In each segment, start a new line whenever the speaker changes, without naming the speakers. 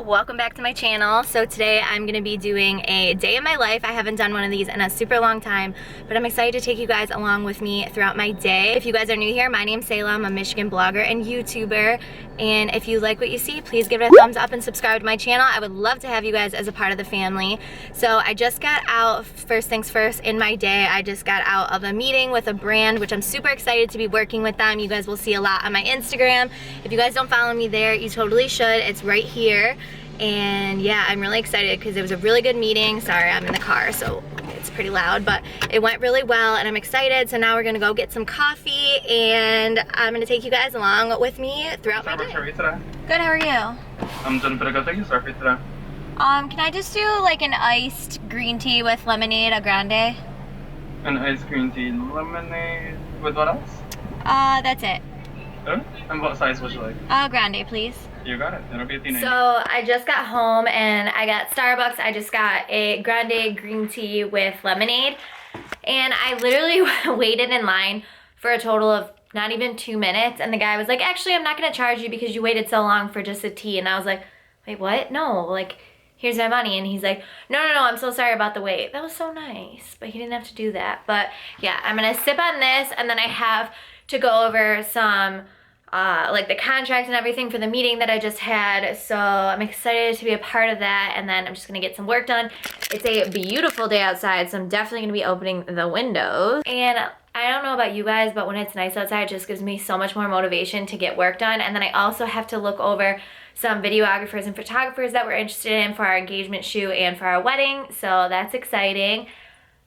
welcome back to my channel. So today I'm going to be doing a day in my life. I haven't done one of these in a super long time, but I'm excited to take you guys along with me throughout my day. If you guys are new here, my name's Selah. I'm a Michigan blogger and YouTuber, and if you like what you see, please give it a thumbs up and subscribe to my channel. I would love to have you guys as a part of the family. So I just got out, first things first, in my day, I just got out of a meeting with a brand, which I'm super excited to be working with them. You guys will see a lot on my Instagram. If you guys don't follow me there, you totally should. It's right here. And yeah, I'm really excited because it was a really good meeting. Sorry, I'm in the car, so it's pretty loud, but it went really well and I'm excited. So now we're gonna go get some coffee and I'm gonna take you guys along with me throughout my day.
How are you today?
Good, how are you?
I'm doing pretty good. Thank you, sir, for today.
Can I just do like an iced green tea with lemonade, a grande?
An iced green tea lemonade with what else?
That's it.
Good. And what size would you like?
Grande, please.
You got it. It'll be a tea.
So I just got home and I got Starbucks. I just got a grande green tea with lemonade. And I literally waited in line for a total of not even 2 minutes. And the guy was like, actually, I'm not going to charge you because you waited so long for just a tea. And I was like, wait, what? No, like, here's my money. And he's like, no, I'm so sorry about the wait. That was so nice, but he didn't have to do that. But yeah, I'm going to sip on this and then I have to go over some like the contract and everything for the meeting that I just had. So I'm excited to be a part of that, and then I'm just gonna get some work done. It's a beautiful day outside, so I'm definitely gonna be opening the windows. And I don't know about you guys, but when it's nice outside, it just gives me so much more motivation to get work done. And then I also have to look over some videographers and photographers that we're interested in for our engagement shoot and for our wedding, so that's exciting.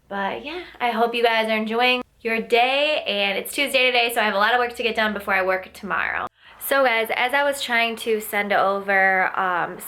But yeah, I hope you guys are enjoying your day, and it's Tuesday today, so I have a lot of work to get done before I work tomorrow. So guys, as I was trying to send over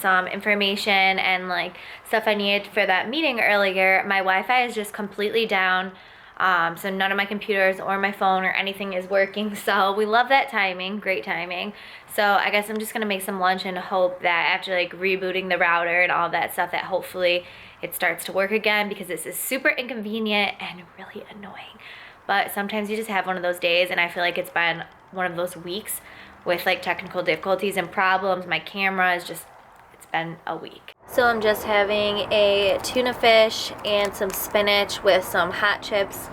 some information and like stuff I needed for that meeting earlier, my Wi-Fi is just completely down. So none of my computers or my phone or anything is working. So we love that timing, great timing. So I guess I'm just gonna make some lunch and hope that after like rebooting the router and all that stuff, that hopefully it starts to work again, because this is super inconvenient and really annoying. But sometimes you just have one of those days, and I feel like it's been one of those weeks with like technical difficulties and problems. My camera is just, it's been a week. So I'm just having a tuna fish and some spinach with some hot chips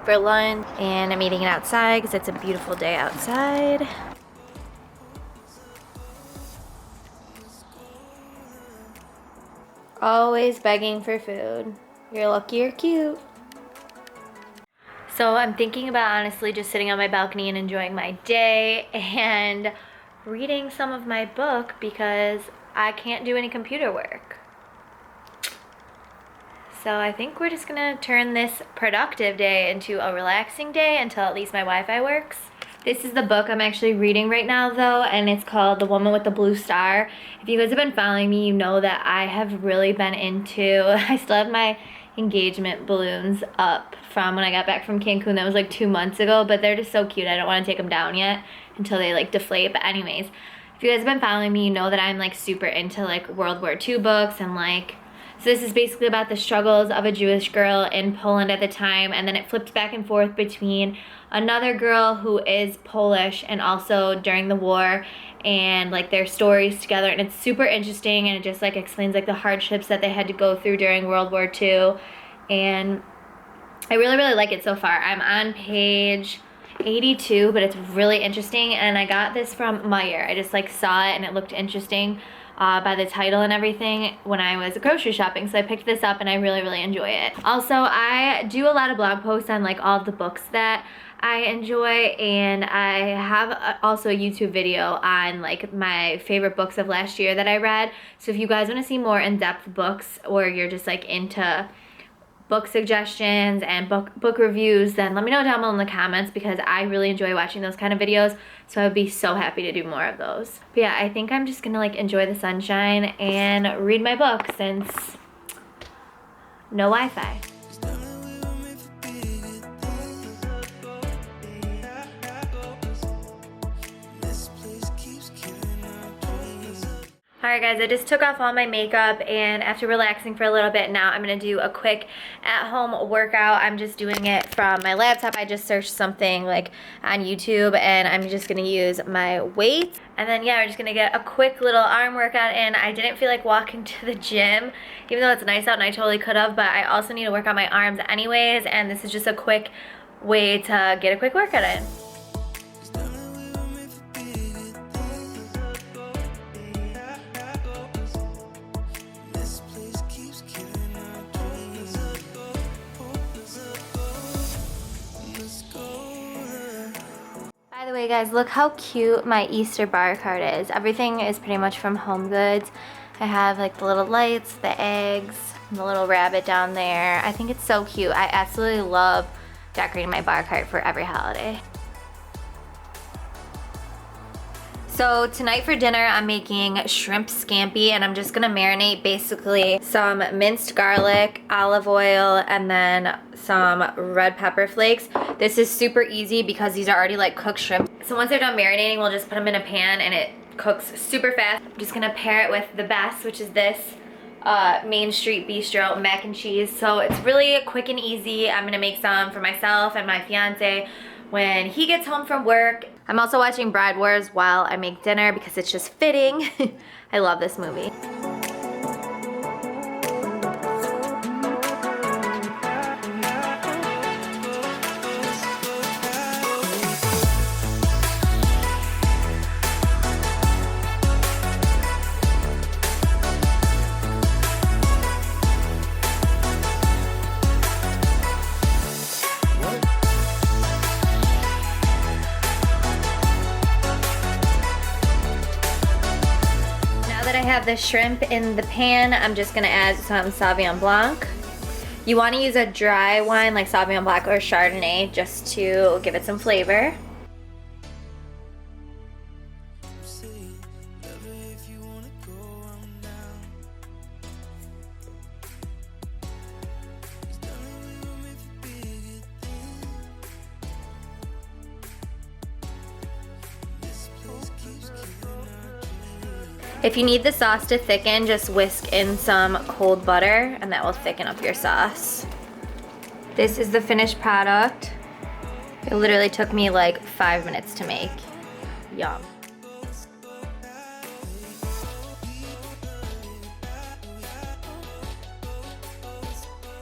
for lunch, and I'm eating it outside because it's a beautiful day outside. Always begging for food. You're lucky you're cute. So I'm thinking about honestly just sitting on my balcony and enjoying my day and reading some of my book because I can't do any computer work. So I think we're just gonna turn this productive day into a relaxing day until at least my Wi-Fi works. This is the book I'm actually reading right now though, and it's called The Woman with the Blue Star. If you guys have been following me, you know that I have really been into, I still have my engagement balloons up from when I got back from Cancun. That was like 2 months ago, but they're just so cute. I don't want to take them down yet until they like deflate. But anyways, if you guys have been following me, you know that I'm like super into like World War II books, and like, so this is basically about the struggles of a Jewish girl in Poland at the time, and then it flipped back and forth between another girl who is Polish and also during the war, and like their stories together, and it's super interesting, and it just like explains like the hardships that they had to go through during World War II, and I really like it so far. I'm on page 82, but it's really interesting, and I got this from Meyer. I just like saw it and it looked interesting by the title and everything when I was grocery shopping, so I picked this up and I really enjoy it. Also, I do a lot of blog posts on like all of the books that I enjoy, and I have also a YouTube video on like my favorite books of last year that I read. So if you guys want to see more in-depth books, or you're just like into book suggestions and book reviews, then let me know down below in the comments, because I really enjoy watching those kind of videos, so I would be so happy to do more of those. But yeah, I think I'm just gonna like enjoy the sunshine and read my book since no Wi-Fi. Alright guys, I just took off all my makeup, and after relaxing for a little bit, now I'm going to do a quick at-home workout. I'm just doing it from my laptop. I just searched something like on YouTube, and I'm just going to use my weights. And then yeah, we're just going to get a quick little arm workout in. I didn't feel like walking to the gym, even though it's nice out and I totally could have, but I also need to work on my arms anyways, and this is just a quick way to get a quick workout in. By the way guys, look how cute my Easter bar card is. Everything is pretty much from Home Goods. I have like the little lights, the eggs, and the little rabbit down there. I think it's so cute. I absolutely love decorating my bar cart for every holiday. So tonight for dinner, I'm making shrimp scampi, and I'm just gonna marinate basically some minced garlic, olive oil, and then some red pepper flakes. This is super easy because these are already like cooked shrimp. So once they're done marinating, we'll just put them in a pan and it cooks super fast. I'm just gonna pair it with the best, which is this Main Street Bistro mac and cheese. So it's really quick and easy. I'm gonna make some for myself and my fiance when he gets home from work. I'm also watching Bride Wars while I make dinner because it's just fitting. I love this movie. I have the shrimp in the pan. I'm just gonna add some Sauvignon Blanc. You want to use a dry wine like Sauvignon Blanc or Chardonnay just to give it some flavor. If you need the sauce to thicken, just whisk in some cold butter and that will thicken up your sauce. This is the finished product. It literally took me like 5 minutes to make. Yum.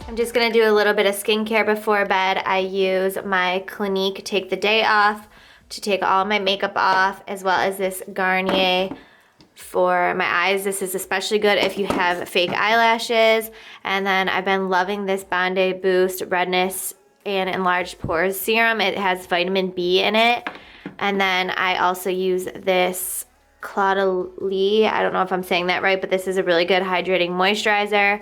I'm just gonna do a little bit of skincare before bed. I use my Clinique Take the Day Off to take all my makeup off, as well as this Garnier for my eyes. This is especially good if you have fake eyelashes. And then I've been loving this Bondi Boost Redness and Enlarged Pores Serum. It has vitamin B in it. And then I also use this Claudelie. I don't know if I'm saying that right, but this is a really good hydrating moisturizer.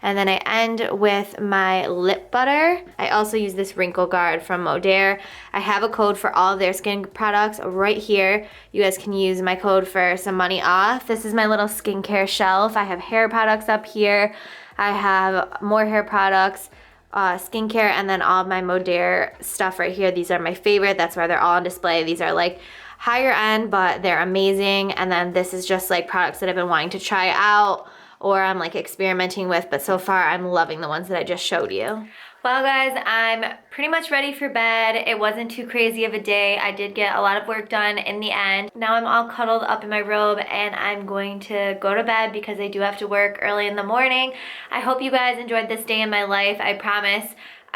And then I end with my lip butter. I also use this Wrinkle Guard from Modere. I have a code for all of their skin products right here. You guys can use my code for some money off. This is my little skincare shelf. I have hair products up here. I have more hair products, skincare, and then all of my Modere stuff right here. These are my favorite. That's why they're all on display. These are like higher end, but they're amazing. And then this is just like products that I've been wanting to try out, or I'm like experimenting with, but so far I'm loving the ones that I just showed you. Well guys, I'm pretty much ready for bed. It wasn't too crazy of a day. I did get a lot of work done in the end. Now I'm all cuddled up in my robe and I'm going to go to bed because I do have to work early in the morning. I hope you guys enjoyed this day in my life. I promise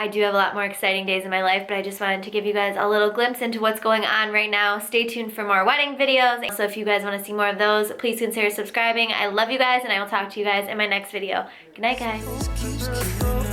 I do have a lot more exciting days in my life, but I just wanted to give you guys a little glimpse into what's going on right now. Stay tuned for more wedding videos. Also, if you guys want to see more of those, please consider subscribing. I love you guys, and I will talk to you guys in my next video. Good night, guys.